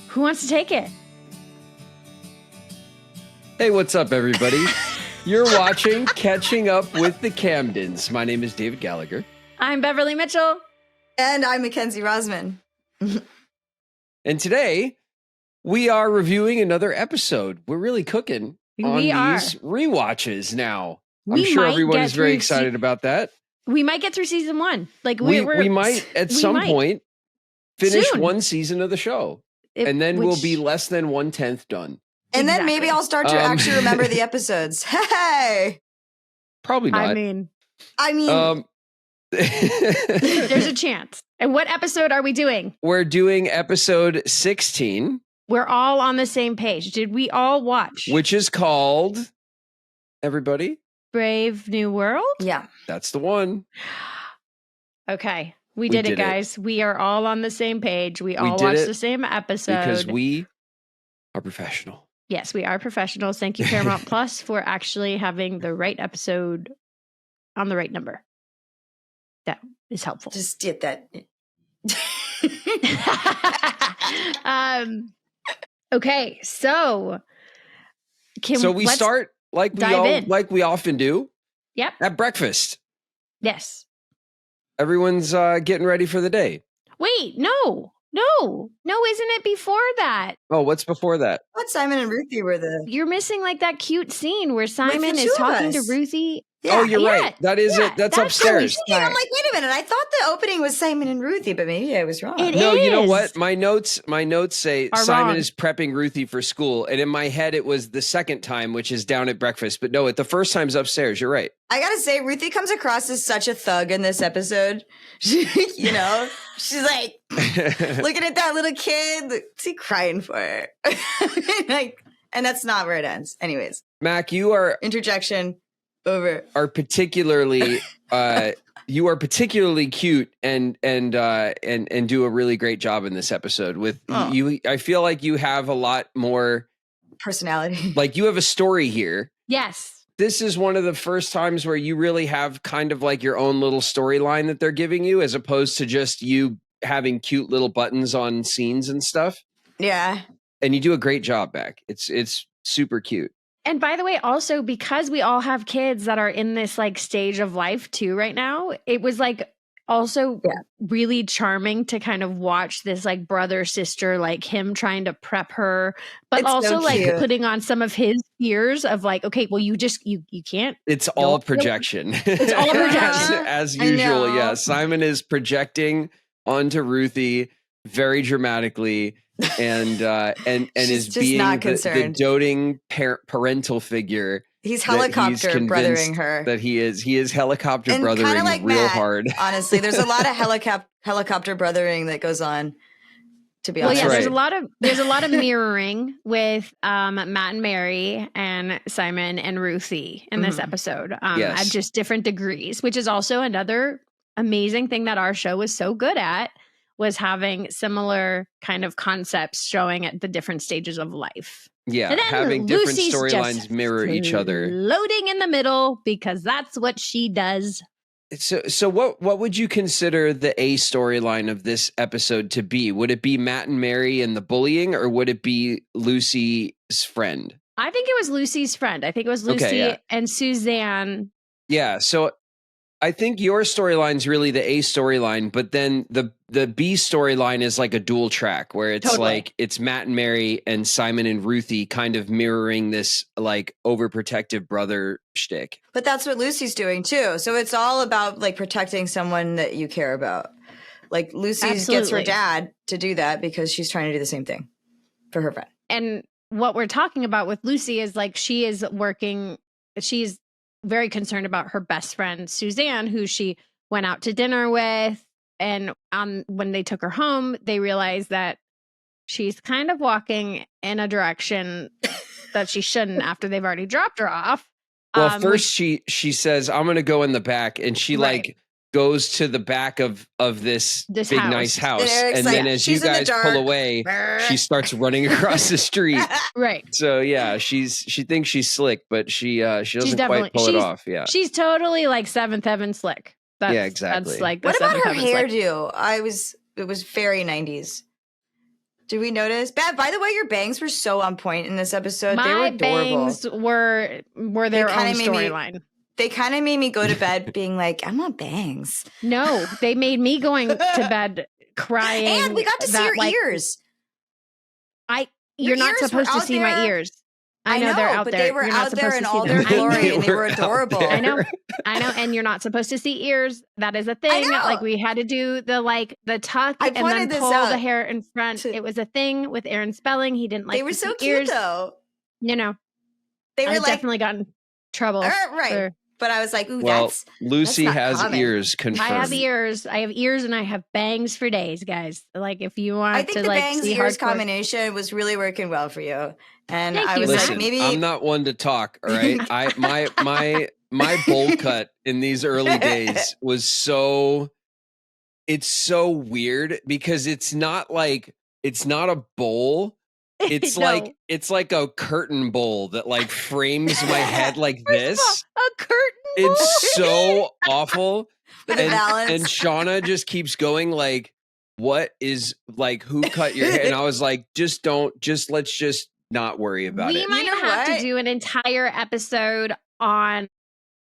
Who wants to take it? Hey, what's up, everybody? You're watching Catching Up with the Camdens. My name is David Gallagher. I'm Beverly Mitchell. And I'm Mackenzie Rosman. And today, we are reviewing another episode. We're really cooking on these rewatches now. I'm sure everyone is very excited about that. We might get through season 1. Like we might at some point finish one season of the show. And then we'll be less than 1/10 done. And then maybe I'll start to actually remember the episodes. Hey! Probably not. I mean, there's a chance. And what episode are we doing? We're doing episode 16. We're all on the same page. Did we all watch? Which is called, everybody? Brave New World? Yeah. That's the one. Okay. We did it, guys. We are all on the same page. We all watched the same episode. Because we are professional. Yes, we are professionals. Thank you, Paramount Plus, for actually having the right episode on the right number. That is helpful. Just get that. Okay, so we start like we often do. Yep. At breakfast. Yes. Everyone's getting ready for the day. Wait, no, isn't it before that? Oh, what's before that? What Simon and Ruthie were the... You're missing like that cute scene where Simon is talking to Ruthie. Yeah, you're right. That is it. That's upstairs. I'm like, wait a minute. I thought the opening was Simon and Ruthie, but maybe I was wrong. No, you know what? My notes say Simon wrong. is prepping Ruthie for school. And in my head, it was the second time, which is down at breakfast. But no, the first time's upstairs. You're right. I gotta say, Ruthie comes across as such a thug in this episode. She's like looking at that little kid. What's he crying for? And that's not where it ends. Anyways, Mack, you are interjection. Over. Are particularly you are particularly cute and do a really great job in this episode with you. I feel like you have a lot more personality. Like you have a story here. Yes. This is one of the first times where you really have kind of like your own little storyline that they're giving you, as opposed to just you having cute little buttons on scenes and stuff. Yeah. And you do a great job, Mack. It's super cute. And by the way, also because we all have kids that are in this like stage of life too right now, it was like also really charming to kind of watch this like brother sister, like him trying to prep her, but it's also so like putting on some of his fears of like, okay, well, you can't. It's all projection. It's all projection. as usual. Yeah. Simon is projecting onto Ruthie very dramatically. And is being the doting parental figure. He's helicopter brothering her. That he is helicopter brothering like real Matt, hard. Honestly, there's a lot of helicopter brothering that goes on. To be honest, there's a lot of mirroring with Matt and Mary and Simon and Ruthie in this episode at just different degrees, which is also another amazing thing that our show was so good at. Was having similar kind of concepts showing at the different stages of life. Yeah, having different storylines mirror each other. Loading in the middle because that's what she does. So what would you consider the A storyline of this episode to be? Would it be Matt and Mary and the bullying, or would it be Lucy's friend? I think it was Lucy's friend. I think it was Lucy and Suzanne. Yeah, so I think your storyline's really the A storyline, but then the B storyline is like a dual track where it's like it's Matt and Mary and Simon and Ruthie kind of mirroring this like overprotective brother shtick. But that's what Lucy's doing too. So it's all about like protecting someone that you care about. Like Lucy gets her dad to do that because she's trying to do the same thing for her friend. And what we're talking about with Lucy is like she's very concerned about her best friend, Suzanne, who she went out to dinner with. And when they took her home, they realized that she's kind of walking in a direction that she shouldn't after they've already dropped her off. Well, first she says, I'm going to go in the back. And she like goes to the back of this big, house. Nice house. And then as you guys pull away, she starts running across the street. Right. So yeah, she thinks she's slick, but she doesn't quite pull it off. Yeah. She's totally like Seventh Heaven slick. Yeah, exactly. That's like what about her hairdo? It was very 90s. Did we notice? By the way, your bangs were so on point in this episode. They were My adorable. bangs were their own storyline. They kind of made me go to bed being like, I want bangs. No, they made me going to bed crying. And we got to see your ears. You're not supposed to see my ears. I know they're out but there. They were you're out there in all their glory, and they were adorable. I know, and you're not supposed to see ears. That is a thing. Like we had to do the tuck and then pull the hair in front. It was a thing with Aaron Spelling. He didn't like. They were so cute, ears. though. You know, they were definitely gotten trouble. Right. But I was like, ooh, Lucy that's has common. ears confirmed. I have ears, and I have bangs for days, guys. Like if you want I think to the like bangs see ears hardcore combination was really working well for you. And Thank I you. was Listen, like, maybe I'm not one to talk, all right? My bowl cut in these early days was it's so weird because it's not a bowl. It's No. it's like a curtain bowl that like frames my head like this. A curtain bowl? It's so awful. with and, a balance. and Shauna just keeps going like, what is like, who cut your hair? And I was like, let's just not worry about it. We might have to do an entire episode on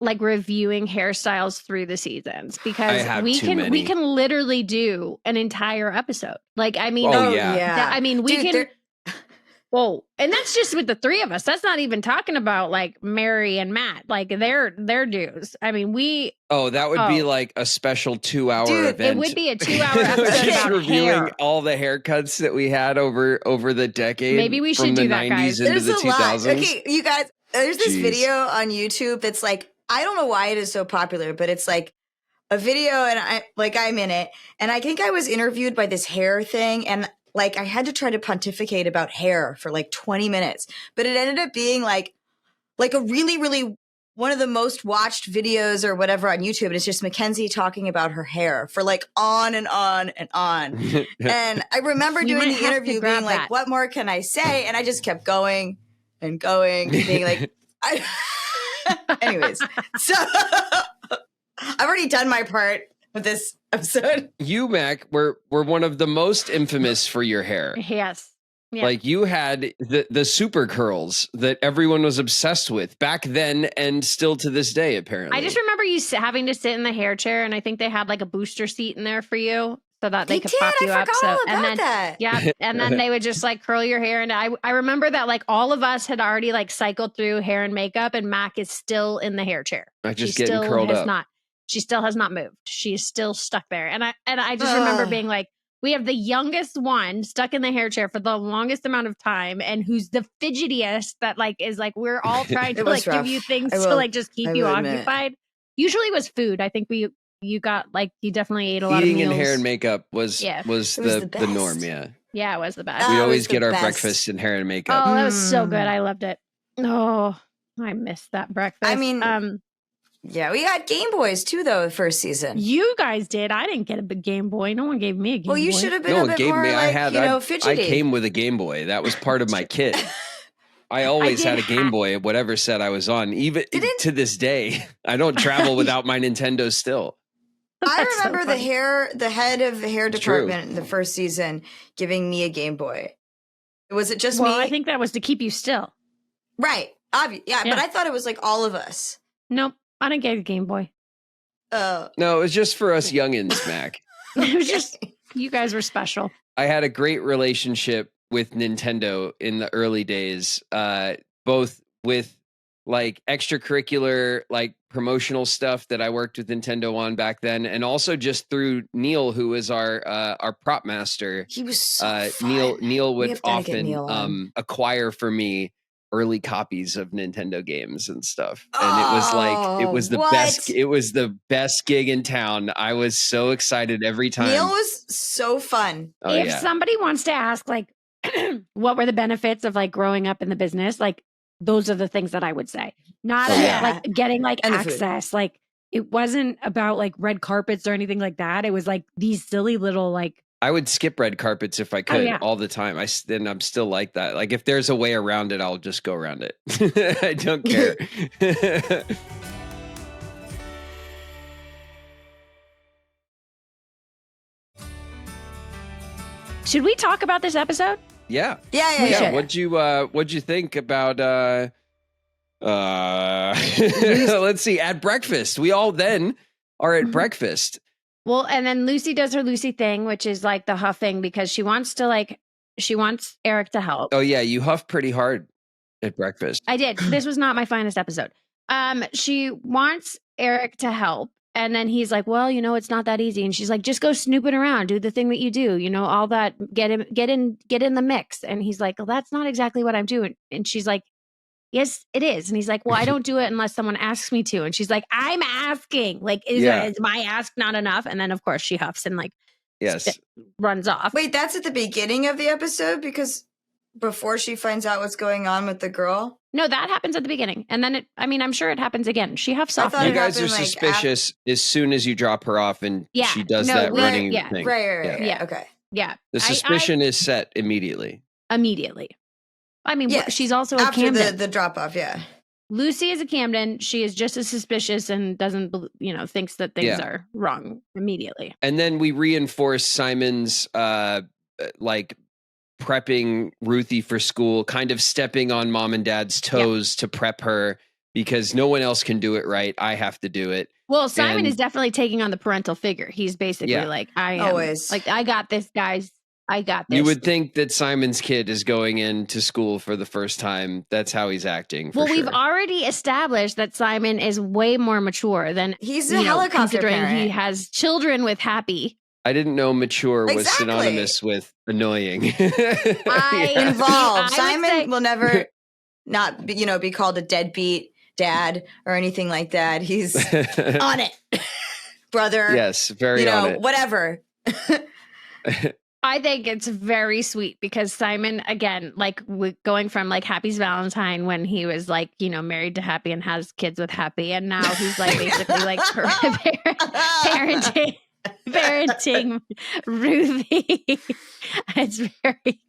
like reviewing hairstyles through the seasons because we can literally do an entire episode. Like, I mean, Whoa. And that's just with the three of us. That's not even talking about like Mary and Matt, like their dues. I mean, that would be like a special 2-hour event. It would be a 2-hour episode just about reviewing hair. all the haircuts that we had over the decade. Maybe we should do that, guys. Into the 2000s. Okay, you guys, there's this video on YouTube that's like, I don't know why it is so popular, but it's like a video and I'm in it. And I think I was interviewed by this hair thing and like I had to try to pontificate about hair for like 20 minutes, but it ended up being like a really, really one of the most watched videos or whatever on YouTube. And it's just Mackenzie talking about her hair for like on and on and on. And I remember doing the interview being like, what more can I say? And I just kept going and going, being like, anyways, so I've already done my part with this episode. You, Mac, were one of the most infamous for your hair. Yes. Yeah. Like you had the super curls that everyone was obsessed with back then and still to this day, apparently. I just remember you having to sit in the hair chair and I think they had like a booster seat in there for you so that they could pop you up. And then they would just like curl your hair. And I remember that like all of us had already like cycled through hair and makeup and Mac is still in the hair chair. Just getting curled up. She still has not moved. She's still stuck there. And I just remember being like, we have the youngest one stuck in the hair chair for the longest amount of time and who's the fidgetiest that like is like, we're all trying to like give you things to like just keep you occupied. Usually it was food. I think you got like, you definitely ate a lot of meals. Eating and hair and makeup was the norm. Yeah. Yeah, it was the best. We always get our breakfast in hair and makeup. Oh, that was so good. I loved it. Oh, I missed that breakfast. I mean, yeah, we got Game Boys too, though, the first season. You guys did. I didn't get a big Game Boy. No one gave me a Game Boy. Well, you should have been a bit more fidgety. I came with a Game Boy. That was part of my kit. I always had a Game Boy, whatever set I was on. Even to this day, I don't travel without my Nintendo still. I remember the head of the hair department in the first season giving me a Game Boy. Was it just me? I think that was to keep you still. Right. Yeah, but I thought it was like all of us. Nope. I didn't get a Game Boy. No, it was just for us youngins, Mac. It was just, you guys were special. I had a great relationship with Nintendo in the early days, both with like extracurricular, like promotional stuff that I worked with Nintendo on back then, and also just through Neil, who was our prop master. He was so fun. Neil would often acquire for me early copies of Nintendo games and stuff. And it was like, it was the best. It was the best gig in town. I was so excited every time. Neil was so fun. If somebody wants to ask like, what were the benefits of like growing up in the business? Like those are the things that I would say, not like getting like access. Like it wasn't about like red carpets or anything like that. It was like these silly little like, I would skip red carpets if I could all the time. I'm still like that. Like if there's a way around it, I'll just go around it. I don't care. Should we talk about this episode? Yeah. Yeah. What'd you think about let's see, at breakfast. We all then are at breakfast. Well, and then Lucy does her Lucy thing, which is like the huffing because she wants Eric to help. Oh yeah, you huff pretty hard at breakfast. I did. This was not my finest episode. She wants Eric to help. And then he's like, well, it's not that easy. And she's like, just go snooping around, do the thing that you do, all that, get in the mix. And he's like, well, that's not exactly what I'm doing. And she's like, yes, it is. And he's like, well, I don't do it unless someone asks me to. And she's like, I'm asking. Like, is my ask not enough? And then, of course, she huffs and runs off. Wait, that's at the beginning of the episode because before she finds out what's going on with the girl? No, that happens at the beginning. And then I'm sure it happens again. She huffs off. You guys are suspicious as soon as you drop her off and she does that running thing. Right. Yeah. Okay. Yeah. The suspicion is set immediately. Immediately. I mean, she's also a after Camden. the drop off, yeah. Lucy is a Camden. She is just as suspicious and doesn't, thinks that things are wrong immediately. And then we reinforce Simon's prepping Ruthie for school, kind of stepping on mom and dad's toes to prep her because no one else can do it right. I have to do it. Well, Simon is definitely taking on the parental figure. He's basically like, I am. Always. Like, I got this, guys. I got this. You would think that Simon's kid is going into school for the first time. That's how he's acting. We've already established that Simon is way more mature than he's a helicopter parent. He has children with Happy. I didn't know mature was synonymous with annoying. Involved. Simon will never not be called a deadbeat dad or anything like that. He's on it. Brother. Yes, very on it. Whatever. I think it's very sweet because Simon, again, going from Happy's Valentine when he was married to Happy and has kids with Happy, and now he's basically parenting Ruthie. It's very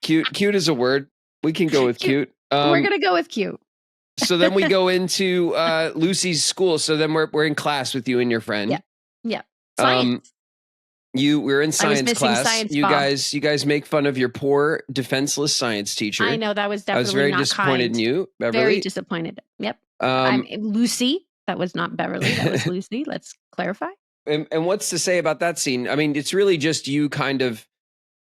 cute. Cute is a word. We can go with cute. We're gonna go with cute. So then we go into Lucy's school. So then we're in class with you and your friend. Yeah. Science. We're in science class. Science you guys make fun of your poor, defenseless science teacher. I know that was definitely. I was very not disappointed kind. in you, Beverly. Very disappointed. Yep. I'm Lucy. That was not Beverly. That was Lucy. Let's clarify. And what's to say about that scene? I mean, it's really just you kind of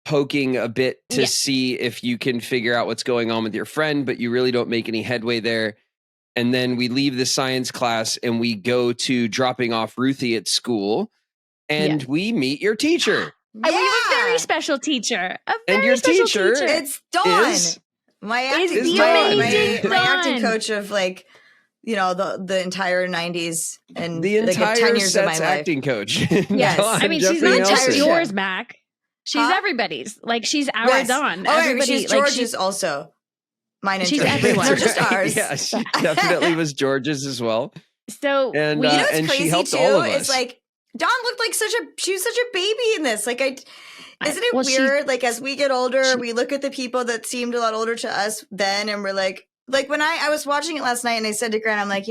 poking a bit to see if you can figure out what's going on with your friend, but you really don't make any headway there. And then we leave the science class and we go to dropping off Ruthie at school. And we meet your teacher. We have a very special teacher. And your teacher, it's Dawn. My acting coach of the entire 90s and the entire 10 years of my life. Acting coach. Yes. I mean, she's not just yours, Mac. She's everybody's. She's our Dawn. She's George's also. Mine and she's George's. everyone. No, just ours. Yeah, she definitely was George's as well. So, and what's crazy she helped too? all of us. It's Dawn looked like she was such a baby in this. Isn't it weird? As we get older, we look at the people that seemed a lot older to us then, and we're like when I was watching it last night, and I said to Grant, I'm like,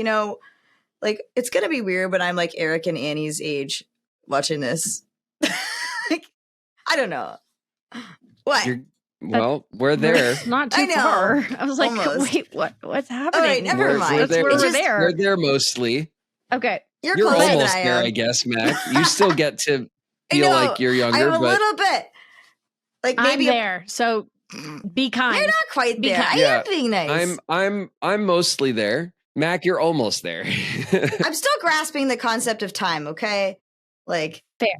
it's gonna be weird, but I'm Eric and Annie's age watching this. I don't know what. We're there. Not too far. I was like, almost. Wait, what's happening? All right, never mind. We're there. We're there mostly. Okay. You're almost there, I guess, Mac. You still get to feel like you're younger. I'm a little bit. Maybe I'm there. So be kind. You're not quite there. I am being nice. I'm mostly there. Mac, you're almost there. I'm still grasping the concept of time, okay? Fair.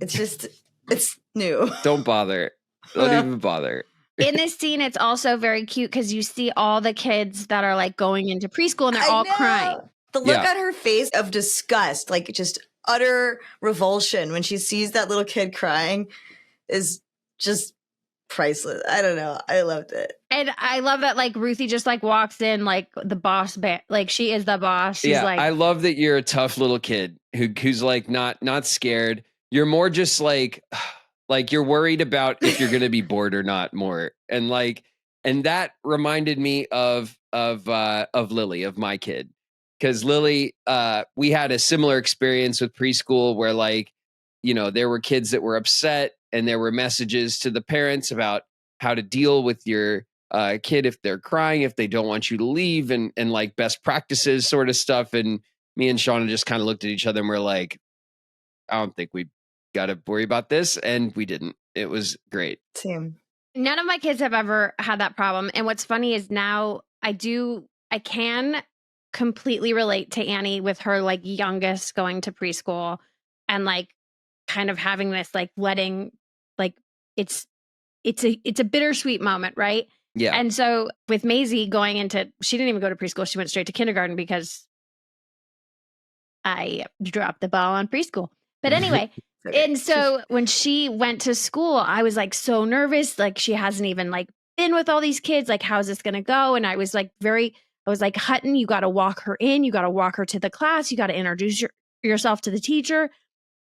It's new. Don't bother. Don't even bother. In this scene, it's also very cute because you see all the kids that are going into preschool and they're all crying. The look on her face of disgust, just utter revulsion when she sees that little kid crying is just priceless. I don't know. I loved it. And I love that Ruthie just walks in the boss, she is the boss. She's I love that you're a tough little kid who's not scared. You're more just you're worried about if you're going to be bored or not more. And that reminded me of Lily, of my kid. Because Lily, we had a similar experience with preschool where there were kids that were upset, and there were messages to the parents about how to deal with your kid if they're crying, if they don't want you to leave, and like best practices sort of stuff. And me and Shauna just kind of looked at each other and we're like, I don't think we got to worry about this. And we didn't. It was great. Same. None of my kids have ever had that problem. And what's funny is now I can completely relate to Annie with her like youngest going to preschool and like kind of having this like letting like it's a bittersweet moment, right? Yeah. And so with Maisie going into, she didn't even go to preschool. She went straight to kindergarten because I dropped the ball on preschool. But anyway, and so when she went to school, I was like so nervous. Like she hasn't even like been with all these kids. Like, how's this going to go? And I was like Hutton, you got to walk her in. You got to walk her to the class. You got to introduce yourself to the teacher.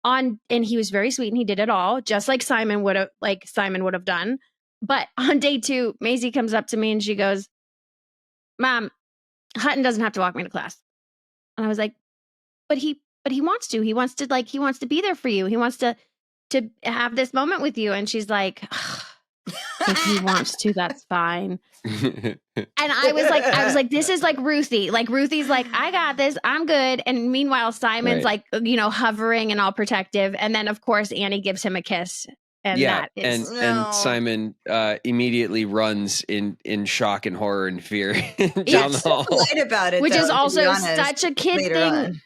And he was very sweet and he did it all, just like Simon would have done. But on day 2, Maisie comes up to me and she goes, Mom, Hutton doesn't have to walk me to class. And I was like, but he wants to. He wants to be there for you. He wants to have this moment with you. And she's like, if he wants to, that's fine. And I was like, this is like Ruthie. Like Ruthie's like, I got this. I'm good. And meanwhile, Simon's like, hovering and all protective. And then of course, Annie gives him a kiss. And that is and Simon immediately runs in shock and horror and fear down the hall. Light about it, which though, is also honest, such a kid thing.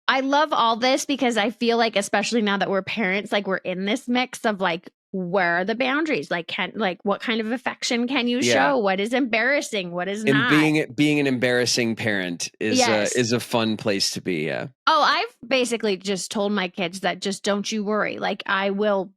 I love all this because I feel like, especially now that we're parents, like we're in this mix of like, where are the boundaries? Like, what kind of affection can you show? What is embarrassing? What is not? And being an embarrassing parent is a fun place to be. Yeah. Oh, I've basically just told my kids that just don't you worry. Like I will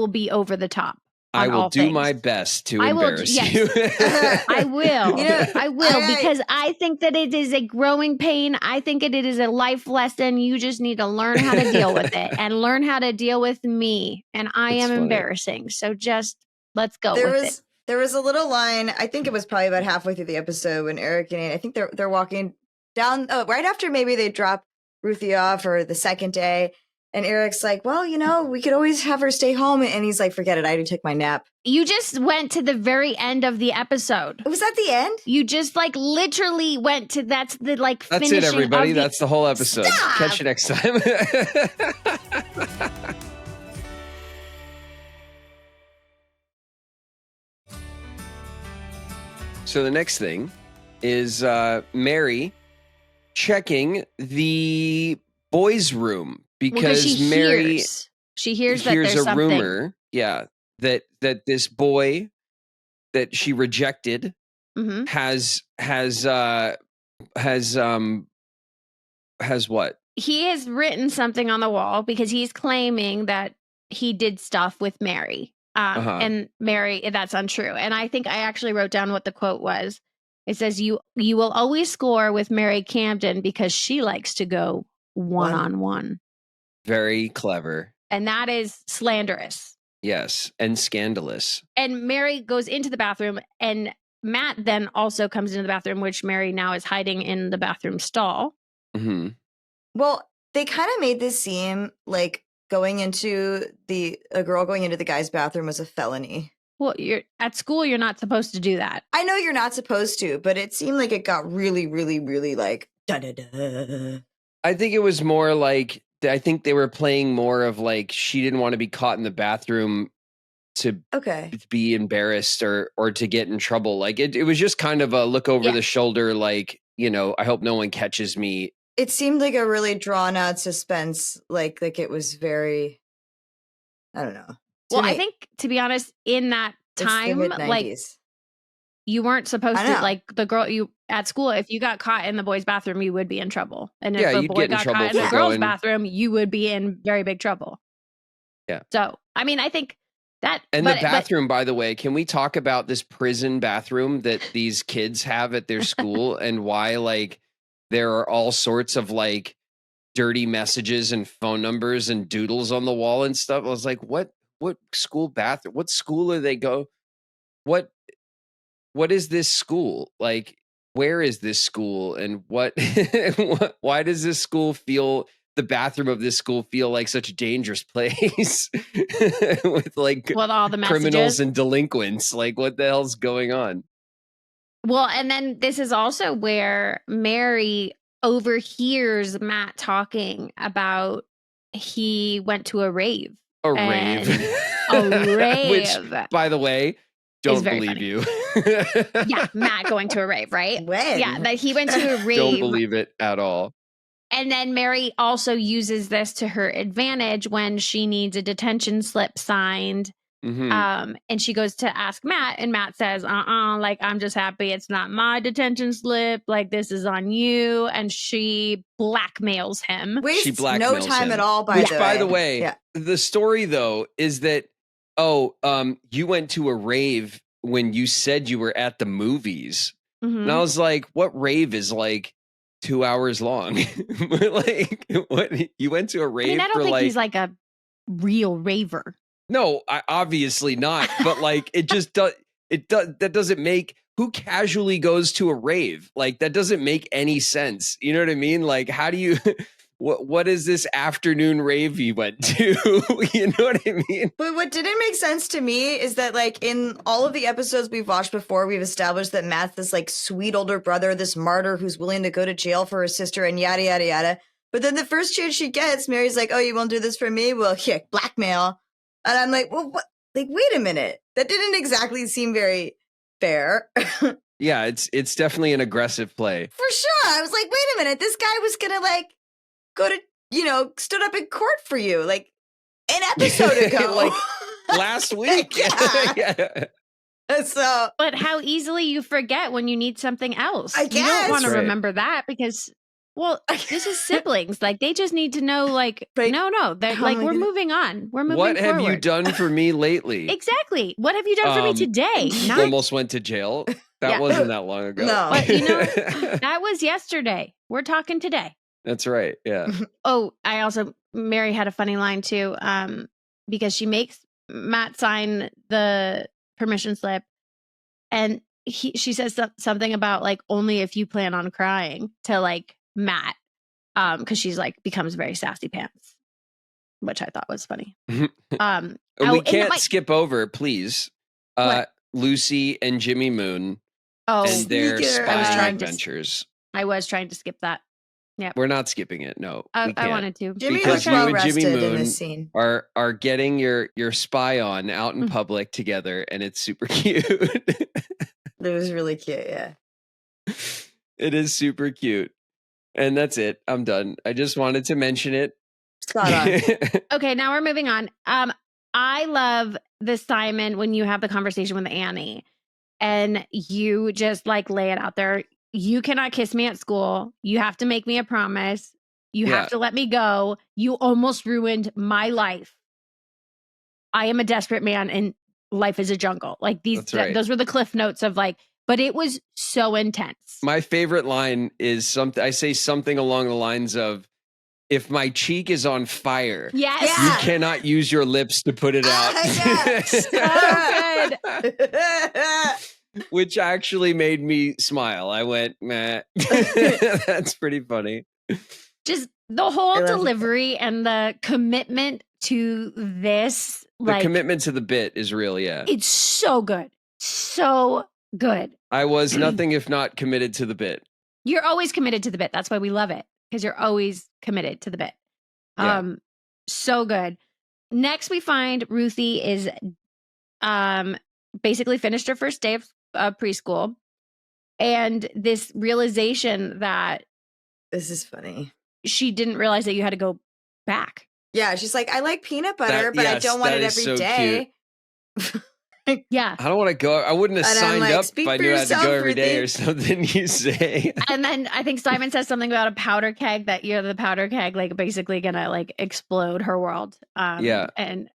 be over the top. I will do my best to embarrass you. I will. I will because I think that it is a growing pain. I think it is a life lesson. You just need to learn how to deal with it and learn how to deal with me. And I am embarrassing. So just let's go with it. There was a little line, I think it was probably about halfway through the episode when Eric and Annie, I think they're walking down, right after maybe they drop Ruthie off or the second day. And Eric's like, well, we could always have her stay home. And he's like, forget it. I already took my nap. You just went to the very end of the episode. Was that the end? You just like literally went to, that's the like That's it, everybody. That's the whole episode. Stop! Catch you next time. So the next thing is Mary checking the boys' room. Because Mary she hears that there's a something. rumor, that this boy that she rejected has what? He has written something on the wall because he's claiming that he did stuff with Mary. And Mary, that's untrue. And I think I actually wrote down what the quote was. It says, you will always score with Mary Camden because she likes to go one-on-one. Very clever. And that is slanderous. Yes, and scandalous. And Mary goes into the bathroom, and Matt then also comes into the bathroom, which Mary now is hiding in the bathroom stall. Mm-hmm. Well, they kind of made this seem like a girl going into the guy's bathroom was a felony. Well, you're at school, you're not supposed to do that. I know you're not supposed to, but it seemed like it got really, really, really like da-da-da. I think it was more like, I think they were playing more of like she didn't want to be caught in the bathroom to be embarrassed or to get in trouble. Like it was just kind of a look over the shoulder, like, I hope no one catches me. It seemed like a really drawn out suspense. Like it was very, I don't know. Well, I think, to be honest, in that time, like you weren't supposed to, like the girl at school, if you got caught in the boys' bathroom, you would be in trouble. And if a boy got caught in the girls' bathroom, you would be in very big trouble. Yeah. So, I mean, I think that. And the bathroom, by the way, can we talk about this prison bathroom that these kids have at their school and why, like, there are all sorts of like dirty messages and phone numbers and doodles on the wall and stuff? I was like, what school bathroom? What school are they go? What is this school? Like, where is this school? And what, why does this school feel the bathroom of this school feel like such a dangerous place with like all the criminals and delinquents. Like, what the hell's going on? Well, and then this is also where Mary overhears Matt talking about he went to a rave. A rave. Which, by the way, don't believe you. Yeah, Matt going to a rave, right? When? Yeah, that he went to a rave. Don't believe it at all. And then Mary also uses this to her advantage when she needs a detention slip signed. Mm-hmm. And she goes to ask Matt, and Matt says, like, I'm just happy it's not my detention slip. Like, this is on you. And she blackmails him. Wastes no time at all, by the way, the story, though, is that, you went to a rave when you said you were at the movies. Mm-hmm. And I was like, what rave is like 2 hours long? Like, what? You went to a rave? I don't think he's like a real raver. No, obviously not. But like, it just does. That doesn't make. Who casually goes to a rave? Like, that doesn't make any sense. You know what I mean? Like, how do you? What is this afternoon rave you went to? You know what I mean? But what didn't make sense to me is that, like, in all of the episodes we've watched before, we've established that Matt's this like sweet older brother, this martyr who's willing to go to jail for her sister, and yada yada yada. But then the first chance she gets, Mary's like, "Oh, you won't do this for me? Well, yeah, blackmail." And I'm like, well, what? Like, wait a minute. That didn't exactly seem very fair. Yeah, it's definitely an aggressive play. For sure. I was like, wait a minute. This guy was going to, like, go to, stood up in court for you, like, an episode ago. Like, last week. Yeah. So, but how easily you forget when you need something else. I guess. You don't want to remember that because... Well, this is siblings. Like, they just need to know, like, no. They're like, we're moving on. We're moving forward. What have forward. you done for me lately? Exactly. What have you done for me today? Almost went to jail. That wasn't that long ago. No. But, that was yesterday. We're talking today. That's right. Yeah. Oh, Mary had a funny line, too, because she makes Matt sign the permission slip, and she says something about, like, only if you plan on crying to, like, Matt, because she's like becomes very sassy pants, which I thought was funny. We can't skip over, please. Lucy and Jimmy Moon and their spying adventures. I was trying to skip that. Yeah, we're not skipping it. No, I wanted to. Jimmy because you and Jimmy Moon in this scene. are getting your spy on out in public together, and it's super cute. It was really cute. Yeah, it is super cute. And that's it. I'm done. I just wanted to mention it. Spot on. Okay, now we're moving on. I love the Simon when you have the conversation with Annie and you just like lay it out there. You cannot kiss me at school. You have to make me a promise. You have to let me go. You almost ruined my life. I am a desperate man and life is a jungle. Like those were the cliff notes of like, but it was so intense. My favorite line is I say something along the lines of, if my cheek is on fire, you cannot use your lips to put it out. So good. Which actually made me smile. I went, meh. That's pretty funny. Just the whole delivery and the commitment to this. The commitment to the bit is real, It's so good. So good. I was nothing if not committed to the bit. You're always committed to the bit. That's why we love it. Because you're always committed to the bit. So good. Next, we find Ruthie is basically finished her first day of preschool. And this realization that... This is funny. She didn't realize that you had to go back. Yeah, she's like, I like peanut butter, but I don't want it every day. Yeah. I don't want to go. I wouldn't have signed up if I knew I had to go every day or something, you say. And then I think Simon says something about a powder keg, that you're the powder keg, like basically gonna like explode her world. And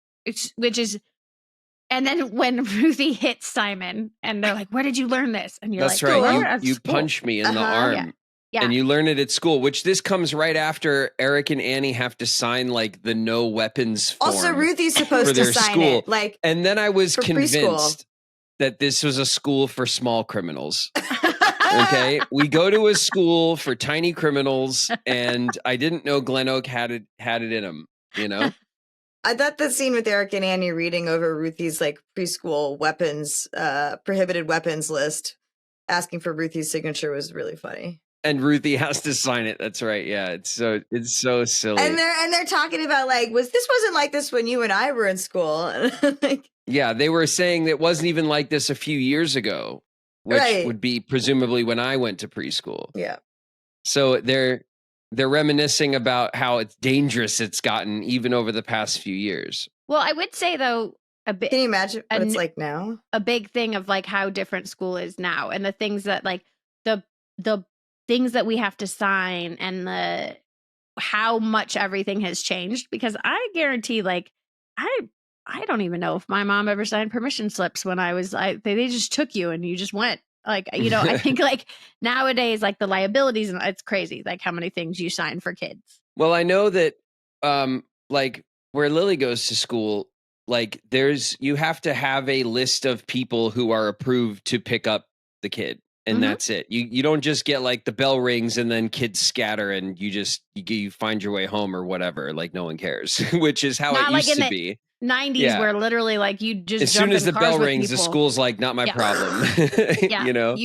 then when Ruthie hits Simon and they're like, where did you learn this? And you're That's like, right. You punch me in the arm. Yeah. And you learn it at school, which this comes right after Eric and Annie have to sign like the no weapons form. Also, Ruthie's supposed to sign it. Like, and then I was convinced that this was a school for small criminals. Okay, we go to a school for tiny criminals, and I didn't know Glen Oak had it in him. You know, I thought the scene with Eric and Annie reading over Ruthie's like preschool weapons, prohibited weapons list, asking for Ruthie's signature was really funny. And Ruthie has to sign it. That's right. Yeah, it's so silly. And they're talking about like, wasn't like this when you and I were in school. Like, yeah, they were saying that it wasn't even like this a few years ago, which would be presumably when I went to preschool. Yeah. So they're reminiscing about how it's dangerous it's gotten even over the past few years. Well, I would say though, a bit. Can you imagine what it's like now? A big thing of like how different school is now, and the things that like the things that we have to sign, and how much everything has changed. Because I guarantee, like, I don't even know if my mom ever signed permission slips when I was. They just took you and you just went. Like, you know, I think like nowadays, like the liabilities, and it's crazy, like how many things you sign for kids. Well, I know that, like where Lily goes to school, like you have to have a list of people who are approved to pick up the kid. And that's it. You don't just get like the bell rings and then kids scatter and you find your way home or whatever. Like no one cares, which is how it used to be. 90s where literally like you just as soon as the bell rings, the school's like not my problem. Yeah, you know,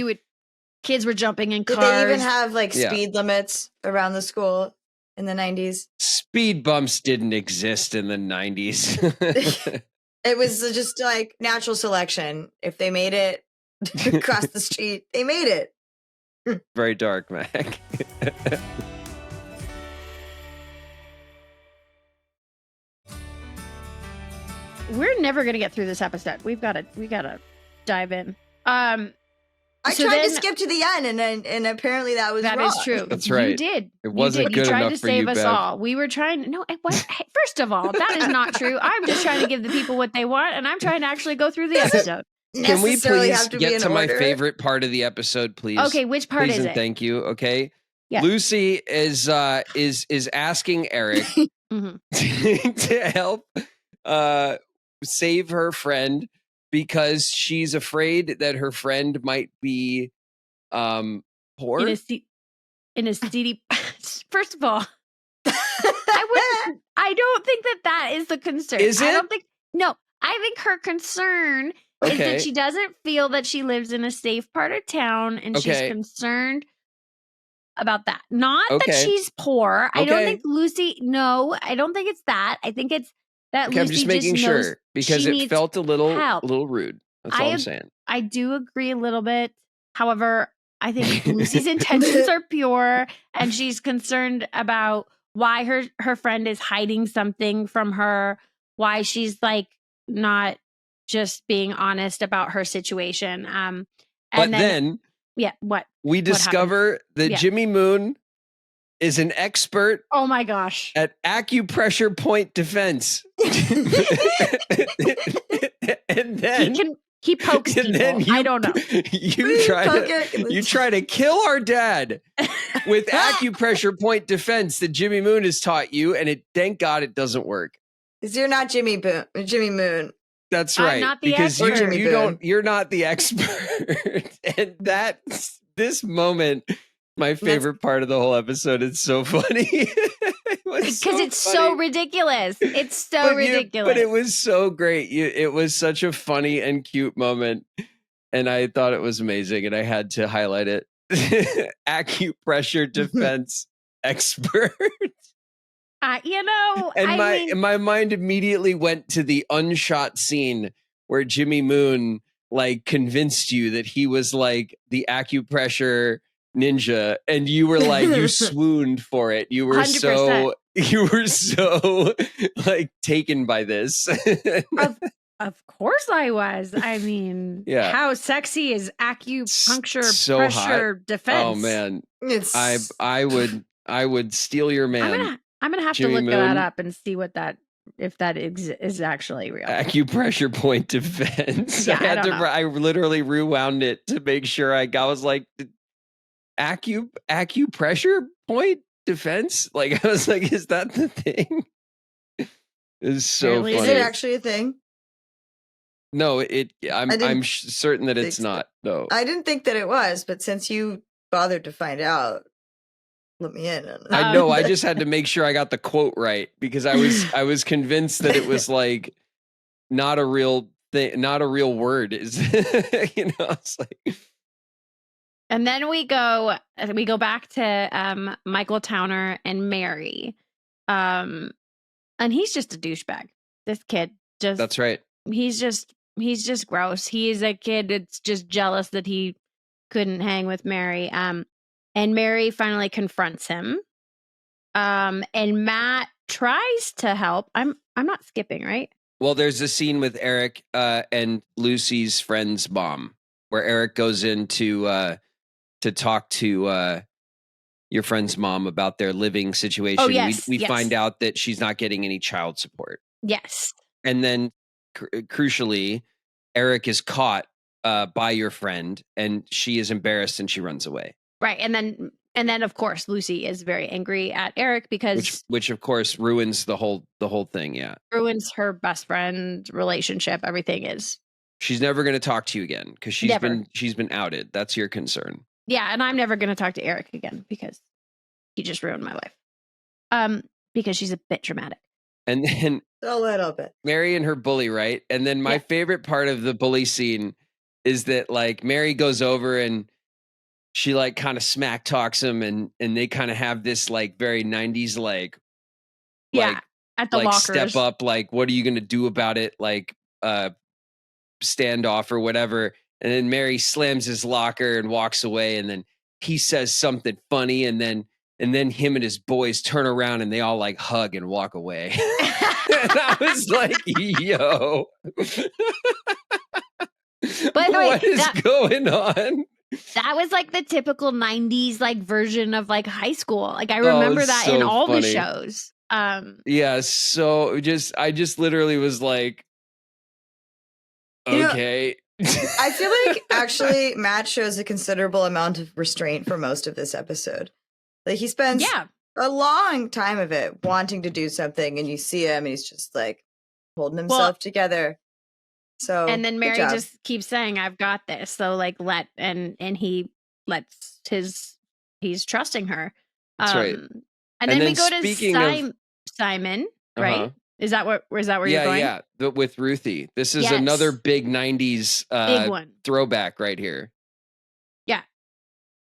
kids were jumping in cars. Did they even have like speed limits around the school in the 90s? Speed bumps didn't exist in the 90s. It was just like natural selection. If they made it across the street, they made it. Very dark, Mac. We're never gonna get through this episode. We gotta dive in. I tried to skip to the end, and apparently that was wrong. That is true. That's right. You did. It wasn't good enough for you. You tried to save us all. We were trying. No, it was. Hey, first of all, that is not true. I'm just trying to give the people what they want, and I'm trying to actually go through the episode. Can we please get to my favorite part of the episode, please? Okay, which part is it? Thank you. Okay. Yeah. Lucy is asking Eric to help save her friend because she's afraid that her friend might be poor in a seedy. First of all, I don't think that is the concern. Is it? I think her concern is that she doesn't feel that she lives in a safe part of town, and she's concerned about that. Not that she's poor. I don't think Lucy. No, I don't think it's that. I think it's that Lucy I'm just making sure because it felt a little rude. That's all I'm saying. I do agree a little bit. However, I think Lucy's intentions are pure, and she's concerned about why her friend is hiding something from her, why she's like not just being honest about her situation. But then what we discover that Jimmy Moon is an expert. Oh my gosh! At acupressure point defense, and then he pokes people. I don't know. You try to kill our dad with acupressure point defense that Jimmy Moon has taught you, and thank God it doesn't work. Because you're not Jimmy Moon. That's right. Not the because expert. You're not the expert, and this moment, my favorite part of the whole episode. It's so funny. Because it's so ridiculous. It's so ridiculous. But it was so great. It was such a funny and cute moment. And I thought it was amazing. And I had to highlight it. Acupressure defense expert. And my mind immediately went to the unshot scene where Jimmy Moon like convinced you that he was like the acupressure ninja, and you were like, you swooned for it. You were 100%. You were so like taken by this. Of course I was. I mean, how sexy is acupuncture so pressure hot. Defense? Oh man, I would steal your man. I'm gonna have Jimmy to look Moon. that up and see what if that is actually real. Acupressure point defense. Yeah, I literally rewound it to make sure I was like, acupressure point defense. Like I was like, is that the thing? It's so funny. Is it actually a thing? No, I'm certain that it's not. No, I didn't think that it was, but since you bothered to find out, let me in. I know. I just had to make sure I got the quote right because I was convinced that it was like not a real thing, not a real word. Is It's like. And then we go back to Michael Towner and Mary, and he's just a douchebag. This kid just. That's right. He's just gross. He's a kid that's just jealous that he couldn't hang with Mary. And Mary finally confronts him. And Matt tries to help. I'm not skipping, right? Well, there's a scene with Eric and Lucy's friend's mom where Eric goes in to talk to your friend's mom about their living situation. Oh, yes, we find out that she's not getting any child support. Yes. And then crucially, Eric is caught by your friend and she is embarrassed and she runs away. Right. And then of course Lucy is very angry at Eric because which of course ruins the whole thing. Yeah. Ruins her best friend relationship. Everything is. She's never going to talk to you again because she's been outed. That's your concern. Yeah, and I'm never going to talk to Eric again because he just ruined my life. Because she's a bit dramatic. And then a little bit. Mary and her bully, right? And then my favorite part of the bully scene is that like Mary goes over and she like kind of smack talks him and they kind of have this like very 90s like at the lockers. Step up, like what are you going to do about it? Like standoff or whatever. And then Mary slams his locker and walks away and then he says something funny and then him and his boys turn around and they all like hug and walk away. And I was like, yo. What is going on? That was like the typical 90s like version of like high school. Like I remember that so in all the shows. Yeah, so I just literally was like, okay. I feel like actually Matt shows a considerable amount of restraint for most of this episode. Like he spends a long time of it wanting to do something and you see him and he's just like holding himself together. So and then Mary just keeps saying, I've got this. So like and he lets he's trusting her. That's right. And then we go to Simon, right? Is that where you're going? Yeah, but with Ruthie. This is another big 90s big one. Throwback right here. Yeah.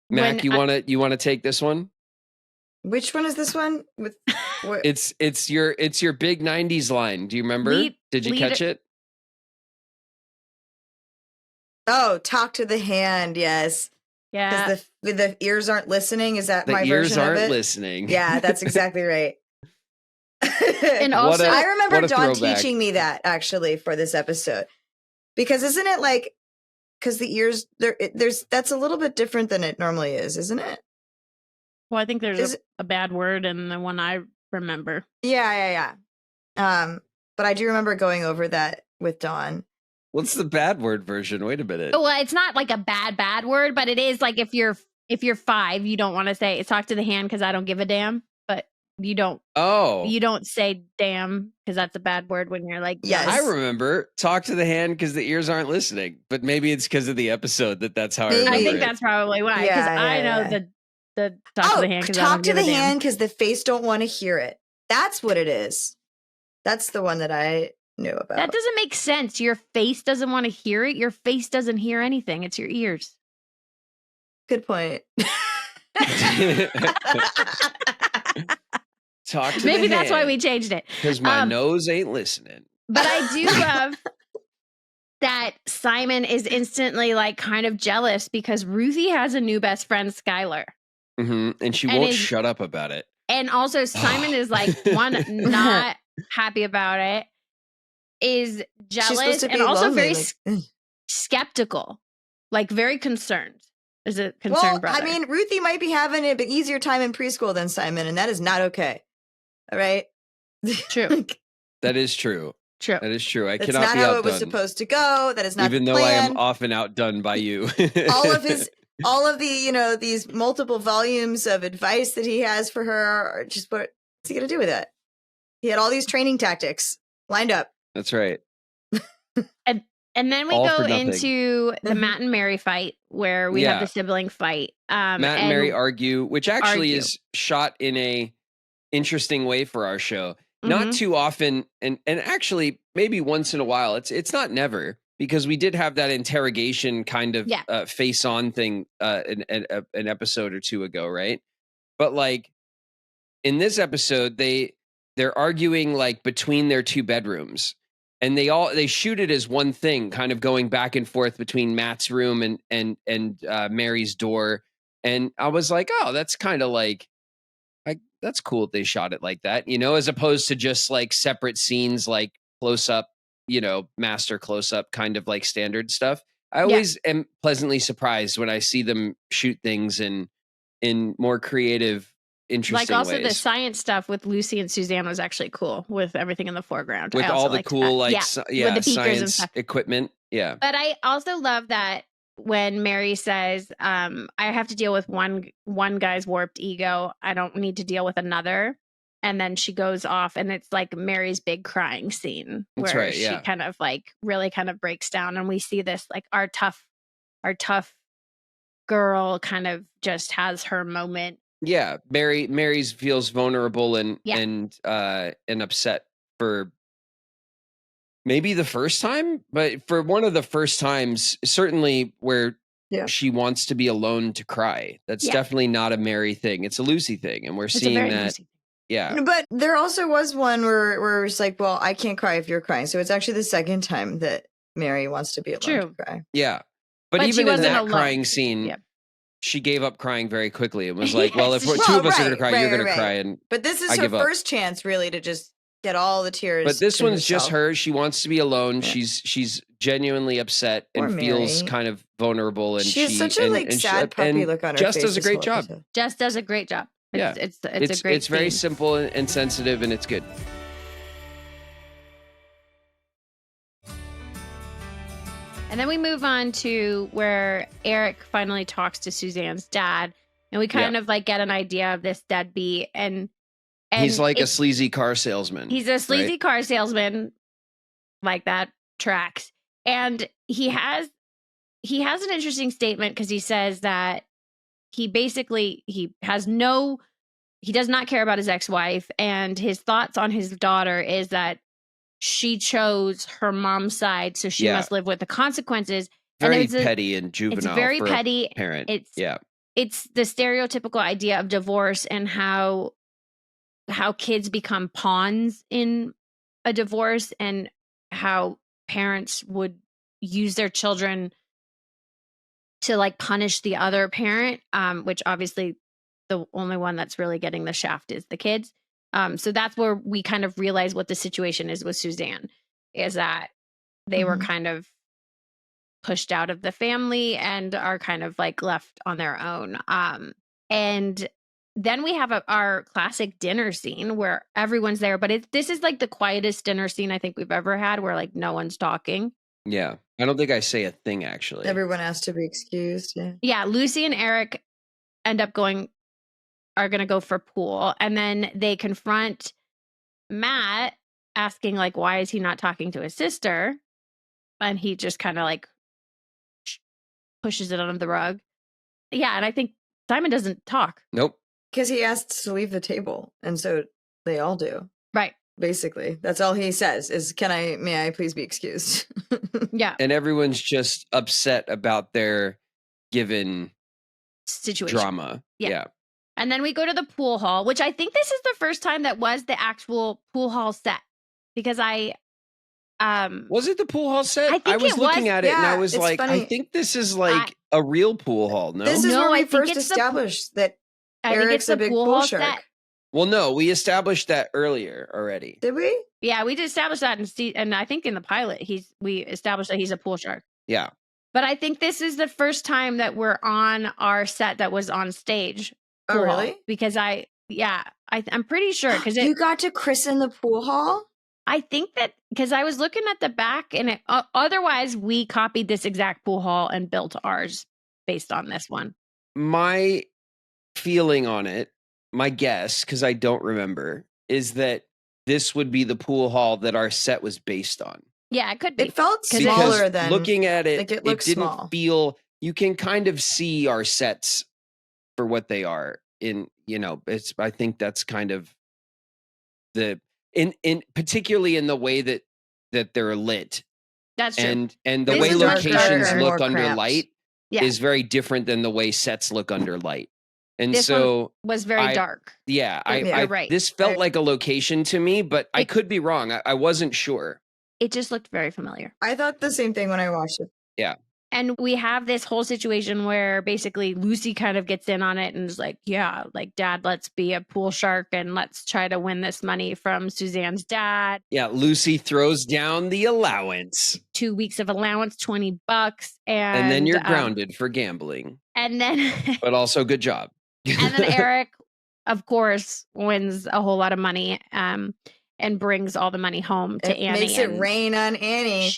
Mac, you want to take this one? Which one is this one? With It's your big 90s line. Do you remember? Did you catch it? Oh, talk to the hand, yes. Yeah. Because the ears aren't listening. Is that my version of it? The ears aren't listening. Yeah, that's exactly right. And also, I remember John teaching me that actually for this episode. Because isn't it like, because the ears, that's a little bit different than it normally is, isn't it? Well, I think there's a bad word in the one I remember. Yeah. But I do remember going over that with Dawn. What's the bad word version? Wait a minute. Well, it's not like a bad word, but it is like if you're 5, you don't want to say talk to the hand because I don't give a damn. But you don't. Oh, you don't say damn because that's a bad word when you're like. Yes, I remember talk to the hand because the ears aren't listening. But maybe it's because of the episode that's how I remember. I think that's probably why. Because I know the talk to the hand. Talk to the hand because the face don't want to hear it. That's what it is. That's the one that I knew about. That doesn't make sense. Your face doesn't want to hear it. Your face doesn't hear anything. It's your ears. Good point. Talk to Maybe that's why we changed it. Because my nose ain't listening. But I do love that Simon is instantly like kind of jealous because Ruthie has a new best friend, Skylar. Mm-hmm. And she won't shut up about it. And also Simon is like not happy about it. Is jealous and also lonely, very skeptical, like very concerned. Is a concerned brother. I mean, Ruthie might be having an easier time in preschool than Simon, and that is not okay. All right, true. That is true. True. That is true. That's not how it was supposed to go. That is not even though I am often outdone by you. all of the these multiple volumes of advice that he has for her are just what's he gonna do with that? He had all these training tactics lined up. That's right. And then we go into the Matt and Mary fight where we have the sibling fight. Matt and Mary argue, which actually is shot in a interesting way for our show. Not too often, and actually maybe once in a while. It's not never, because we did have that interrogation kind of face on thing an episode or two ago, right? But like in this episode, they're arguing like between their two bedrooms. And they shoot it as one thing, kind of going back and forth between Matt's room and Mary's door. And I was like, oh, that's kind of like that's cool. They shot it like that, as opposed to just like separate scenes, like close up, master close up, kind of like standard stuff. I always am pleasantly surprised when I see them shoot things in more creative, interesting ways. The science stuff with Lucy and Suzanne was actually cool, with everything in the foreground. With all the cool with the beakers and stuff. Equipment. Yeah. But I also love that when Mary says, I have to deal with one guy's warped ego. I don't need to deal with another. And then she goes off, and it's like Mary's big crying scene where she kind of like really kind of breaks down, and we see this like our tough girl kind of just has her moment. Yeah, Mary's feels vulnerable and upset for maybe the first time, but for one of the first times, certainly where she wants to be alone to cry. That's definitely not a Mary thing. It's a Lucy thing, and we're seeing that. Lucy. Yeah, but there also was one where it's like, well, I can't cry if you're crying. So it's actually the second time that Mary wants to be alone to cry. Yeah, but even in that crying scene. Yeah. She gave up crying very quickly. It was like, well, if two of us are going to cry, you're going to cry. But this is her first chance, really, to just get all the tears. But this one's just her. She wants to be alone. Yeah. She's genuinely upset and feels kind of vulnerable. And she has such a sad puppy look on her face. Just does a great job. Just does a great job. It's a great. It's very simple and sensitive, and it's good. And then we move on to where Eric finally talks to Suzanne's dad, and we kind of like get an idea of this deadbeat. And he's like a sleazy car salesman. He's a sleazy car salesman, like that tracks. And he has an interesting statement, because he says that he does not care about his ex-wife, and his thoughts on his daughter is that she chose her mom's side, so she must live with the consequences. Very petty and juvenile. It's very petty. Parent. It's the stereotypical idea of divorce and how kids become pawns in a divorce, and how parents would use their children to like punish the other parent, which obviously the only one that's really getting the shaft is the kids. So that's where we kind of realize what the situation is with Suzanne, is that they were kind of pushed out of the family and are kind of like left on their own. And then we have our classic dinner scene where everyone's there, but this is like the quietest dinner scene I think we've ever had, where like no one's talking. Yeah. I don't think I say a thing, actually. Everyone has to be excused. Yeah. Lucy and Eric are going to go for pool. And then they confront Matt asking like, why is he not talking to his sister? And he just kind of like pushes it under the rug. Yeah. And I think Simon doesn't talk. Nope. Because he asks to leave the table. And so they all do. Right. Basically, that's all he says is, may I please be excused? Yeah. And everyone's just upset about their given situation. Drama. Yeah. And then we go to the pool hall, which I think this is the first time that was the actual pool hall set, because was it the pool hall set? I was looking at it and I was like, funny. I think this is like a real pool hall. No, this is where we first established that Eric's a big pool shark. Set. Well, no, we established that earlier already. Did we? Yeah, we did establish that, and I think in the pilot we established that he's a pool shark. Yeah. But I think this is the first time that we're on our set that was on stage. Oh, really? Because I'm pretty sure. Because you got to christen the pool hall? I think that because I was looking at the back, and otherwise we copied this exact pool hall and built ours based on this one. My feeling on it, my guess, because I don't remember, is that this would be the pool hall that our set was based on. Yeah, it could be. It felt smaller than looking at it, like it didn't small. feel. You can kind of see our sets for what they are. It's. I think that's kind of in particularly in the way that they're lit. That's true. And the way locations look under light is very different than the way sets look under light. And this so was very dark. Yeah, you're right. This felt like a location to me, but I could be wrong. I wasn't sure. It just looked very familiar. I thought the same thing when I watched it. Yeah. And we have this whole situation where basically Lucy kind of gets in on it and is like, yeah, like, Dad, let's be a pool shark and let's try to win this money from Suzanne's dad. Yeah, Lucy throws down the allowance. 2 weeks of allowance, $20. And then you're grounded for gambling. And then... but also good job. And then Eric, of course, wins a whole lot of money and brings all the money home to Annie. Makes it rain on Annie.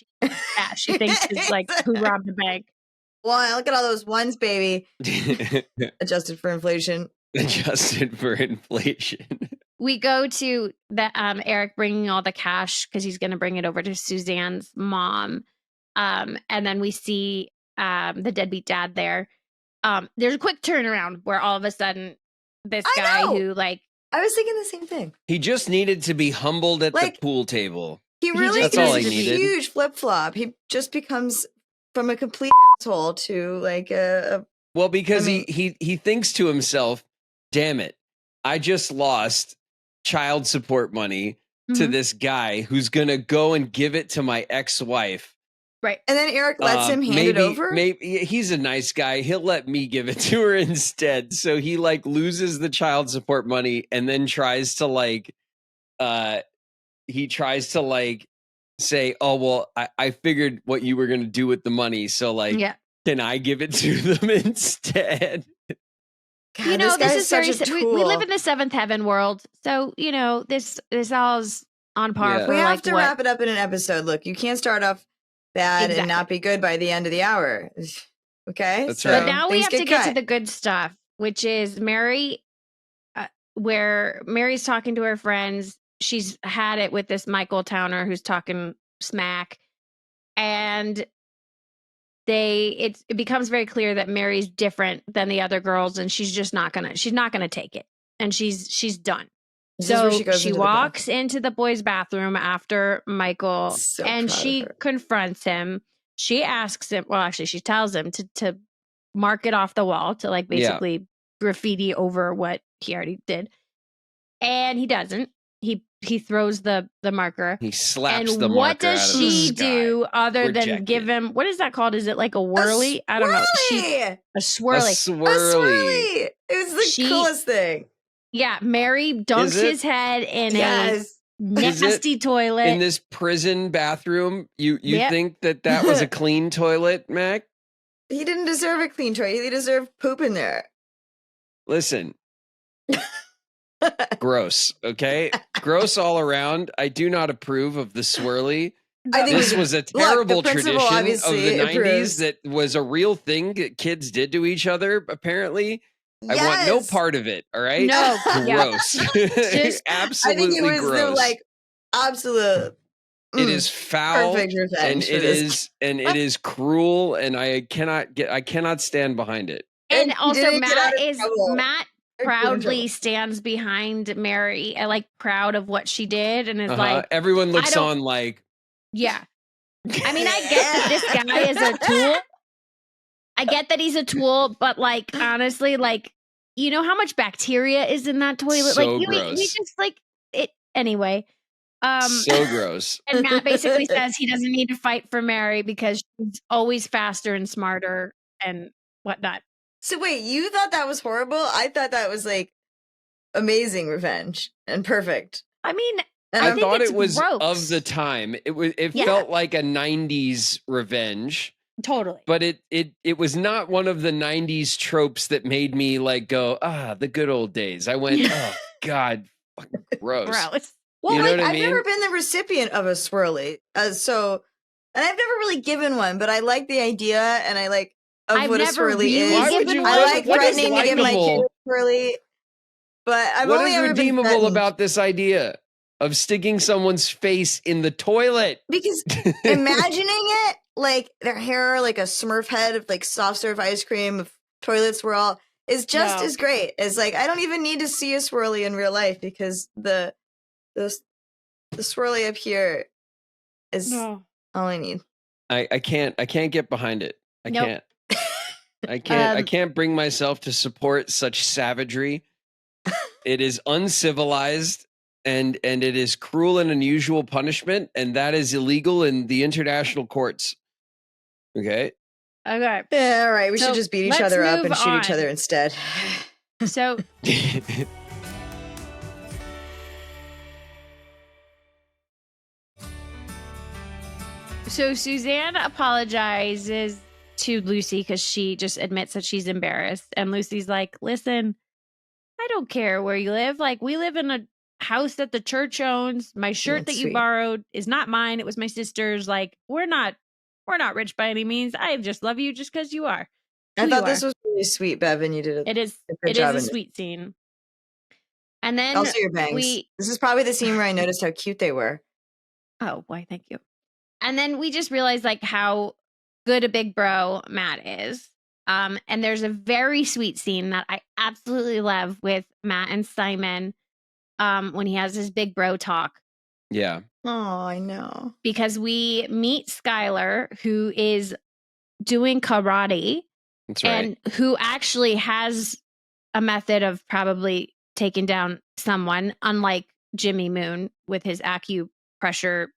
She thinks it's like, who robbed the bank? Well, look at all those ones, baby. Adjusted for inflation. Adjusted for inflation. We go to the Eric bringing all the cash because he's going to bring it over to Suzanne's mom. And then we see the deadbeat dad there. There's a quick turnaround where all of a sudden this guy who like... I was thinking the same thing. He just needed to be humbled at the pool table. He really that's all does he needed. A huge flip-flop. He just becomes from a complete asshole to like a... Well, because he thinks to himself, damn it, I just lost child support money to this guy who's going to go and give it to my ex-wife. Right. And then Eric lets him hand it over? Maybe he's a nice guy. He'll let me give it to her instead. So he like loses the child support money and then tries to like say, oh, well, I figured what you were going to do with the money. So like, can I give it to them instead? God, this is very, we live in the seventh heaven world. So, this all's on par for we have to wrap it up in an episode. Look, you can't start off bad and not be good by the end of the hour. Okay? That's right. But now we have to get to the good stuff, which is Mary, where Mary's talking to her friends. She's had it with this Michael Towner who's talking smack. And it becomes very clear that Mary's different than the other girls, and she's just not gonna take it. And she's done. So she walks into the boys' bathroom after Michael, and she confronts him. She asks him, well, actually, she tells him to mark it off the wall, to like basically graffiti over what he already did. And he doesn't. He throws the marker. He slaps and the marker. What does she do other than give him, what is that called? Is it like a whirly? I don't know. A swirly. A swirly. It was the coolest thing. Yeah, Mary dunks his head in a nasty toilet. In this prison bathroom, you think that was a clean toilet, Mac? He didn't deserve a clean toilet. He deserved poop in there. Listen. Gross, okay? Gross all around. I do not approve of the swirly. This was a terrible tradition of the 90s that was a real thing that kids did to each other, apparently. Yes. I want no part of it, all right? No. Gross. Just, absolutely I think it was gross. The absolute... It is foul, and it is cruel, and I cannot stand behind it. And also Matt proudly stands behind Mary, like proud of what she did, and is like, everyone looks on like, yeah. I mean, I get that this guy is a tool. I get that he's a tool, but like honestly, like, you know how much bacteria is in that toilet? So like gross. We just like it anyway. So gross. And Matt basically says he doesn't need to fight for Mary because she's always faster and smarter and whatnot. So wait, you thought that was horrible? I thought that was like amazing revenge and perfect. I mean, I thought it was gross. Of the time. It felt like a 90s revenge. Totally. But it was not one of the 90s tropes that made me like go, the good old days. I went, oh God, fucking gross. Well, you know what I I've mean? never been the recipient of a swirly. And I've never really given one, but I like the idea and I like what a swirly is. I like threatening to give my kid a swirly. But I've what only is ever redeemable about this idea? of sticking someone's face in the toilet. Because imagining it, like their hair, like a Smurf head of like soft serve ice cream, if toilets were all, is just as great as like, I don't even need to see a swirly in real life because the swirly up here is all I need. I can't get behind it. I can't. I can't bring myself to support such savagery. It is uncivilized and it is cruel and unusual punishment, and that is illegal in the international courts. Okay. Yeah, all right. We should just beat each other up and shoot each other instead. So So Suzanne apologizes to Lucy because she just admits that she's embarrassed. And Lucy's like, listen, I don't care where you live. Like, we live in a house that the church owns. My shirt that you borrowed is not mine. It was my sister's. Like, we're not rich by any means. I just love you just because you are. I thought this was really sweet, Bevan. You did it is a sweet scene. And then also your bangs. This is probably the scene where I noticed how cute they were. Oh, why? Thank you. And then we just realized like how good a big bro Matt is. And there's a very sweet scene that I absolutely love with Matt and Simon when he has his big bro talk. Yeah. Oh, I know. Because we meet Skylar, who is doing karate. That's right. And who actually has a method of probably taking down someone, unlike Jimmy Moon with his acupressure.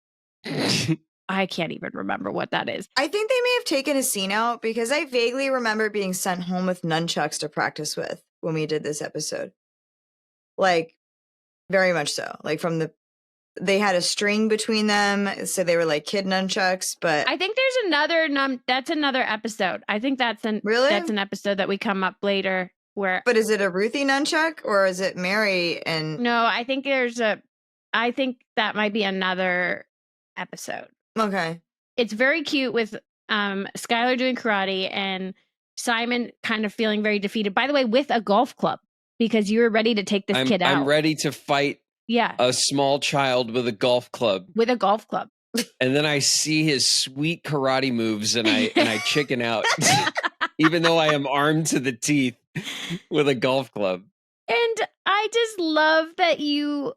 I can't even remember what that is. I think they may have taken a scene out because I vaguely remember being sent home with nunchucks to practice with when we did this episode. Like, very much so. Like they had a string between them, so they were like kid nunchucks, but I think there's another that's another episode. I think that's an episode that we come up later where. But is it a Ruthie nunchuck or is it Mary and No, I think I think that might be another episode. Okay. It's very cute with Skylar doing karate and Simon kind of feeling very defeated. By the way, with a golf club, because you were ready to take this kid out. I'm ready to fight a small child with a golf club. With a golf club. And then I see his sweet karate moves and I chicken out. Even though I am armed to the teeth with a golf club. And I just love that you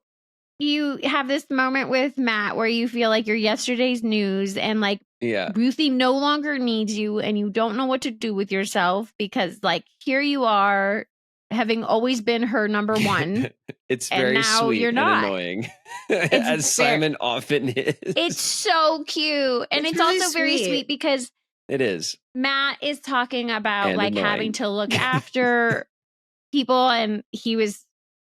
have this moment with Matt where you feel like you're yesterday's news and like Ruthie no longer needs you and you don't know what to do with yourself because like here you are having always been her number one. It's very sweet and annoying as Simon often is. It's so cute. And it's really also very sweet because it is. Matt is talking about like having to look after people and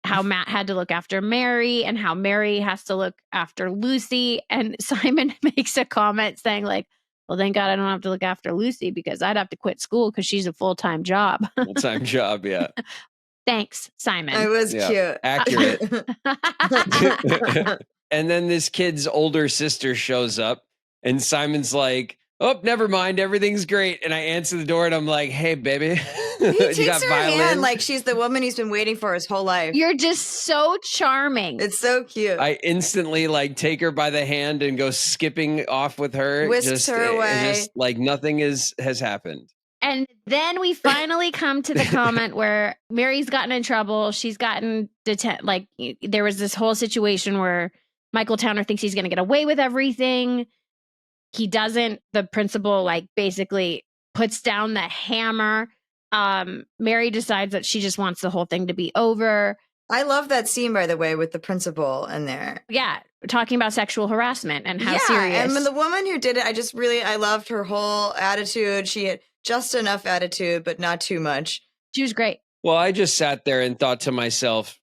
how Matt had to look after Mary and how Mary has to look after Lucy. And Simon makes a comment saying like, well, thank God I don't have to look after Lucy because I'd have to quit school because she's a full-time job. Full-time job, yeah. Thanks, Simon. It was cute. Accurate. And then this kid's older sister shows up and Simon's like, oh, never mind. Everything's great. And I answer the door and I'm like, hey, baby. He takes her hand like she's the woman he's been waiting for his whole life. You're just so charming. It's so cute. I instantly like take her by the hand and go skipping off with her. Whisks her away. Just like nothing has happened. And then we finally come to the comment where Mary's gotten in trouble. She's gotten like there was this whole situation where Michael Towner thinks he's going to get away with everything. He doesn't. The principal like basically puts down the hammer. Mary decides that she just wants the whole thing to be over. I love that scene, by the way, with the principal in there. Yeah, talking about sexual harassment and how serious. And the woman who did it, I loved her whole attitude. She had just enough attitude, but not too much. She was great. Well, I just sat there and thought to myself,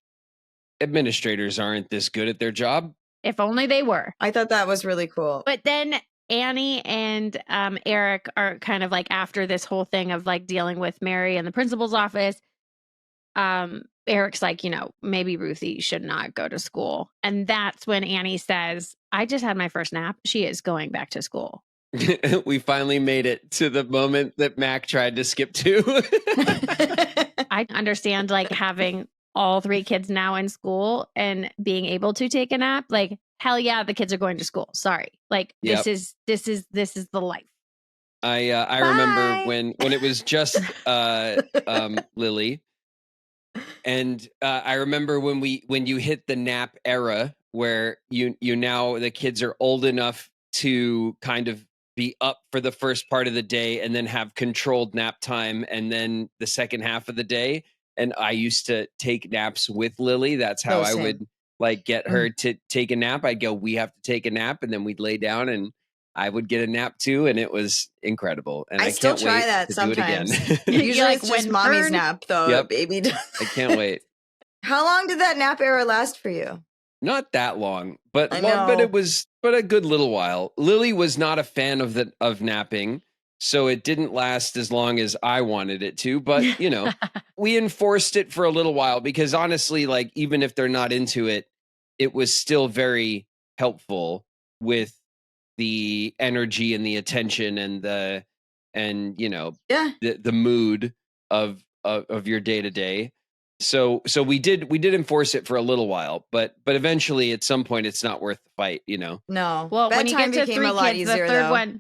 administrators aren't this good at their job. If only they were. I thought that was really cool. But then Annie and Eric are kind of like after this whole thing of like dealing with Mary in the principal's office. Eric's like, maybe Ruthie should not go to school. And that's when Annie says, I just had my first nap. She is going back to school. We finally made it to the moment that Mack tried to skip to. I understand like having all 3 kids now in school and being able to take a nap, like, hell yeah, the kids are going to school. Sorry. Like, this is the life. I remember when it was just Lily. And I remember when you hit the nap era where you now the kids are old enough to kind of be up for the first part of the day and then have controlled nap time and then the second half of the day. And I used to take naps with Lily. That's how I would like get her to take a nap. I'd go, we have to take a nap, and then we'd lay down and I would get a nap too, and it was incredible. And I still can't try wait that to sometimes. do it again. Usually it's just mommy's nap, though, baby. I can't wait. How long did that nap era last for you? Not that long, but it was a good little while. Lily was not a fan of napping, so it didn't last as long as I wanted it to. But we enforced it for a little while because honestly, like even if they're not into it, it was still very helpful with the energy and the attention and the mood of your day to day. So we did enforce it for a little while, but eventually at some point it's not worth the fight, No. Well, when you get to 3 kids, easier,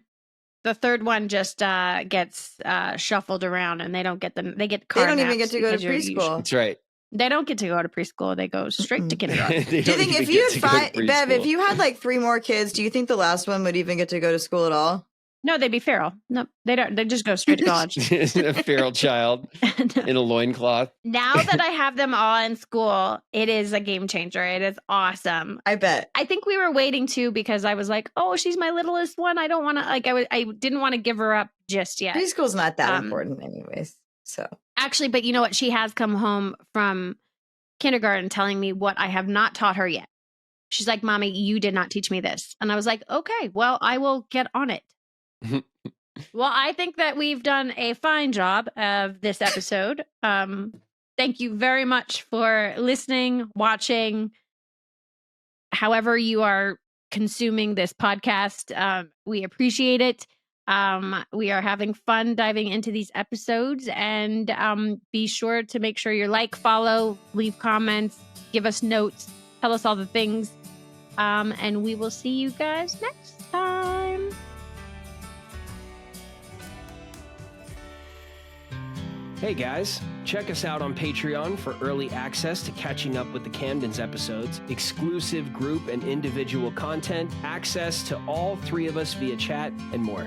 the third one just gets shuffled around, and they don't get They don't even get to go to preschool. That's right. They don't get to go to preschool. They go straight to kindergarten. Do you think if you had Bev, if you had like 3 more kids, do you think the last one would even get to go to school at all? No, they'd be feral. No, they don't. They just go straight to college. A feral child in a loincloth. Now that I have them all in school, it is a game changer. It is awesome. I bet. I think we were waiting too because I was like, oh, she's my littlest one. I don't want to I didn't want to give her up just yet. Preschool's not that important anyways. So actually, but you know what? She has come home from kindergarten telling me what I have not taught her yet. She's like, Mommy, you did not teach me this. And I was like, okay, well, I will get on it. Well, I think that we've done a fine job of this episode. Thank you very much for listening, watching, however you are consuming this podcast. We appreciate it. We are having fun diving into these episodes, and be sure to make sure you like, follow, leave comments, give us notes, tell us all the things, and we will see you guys next time. Hey guys, check us out on Patreon for early access to catching up with the Camden's episodes, exclusive group and individual content, access to all 3 of us via chat, and more.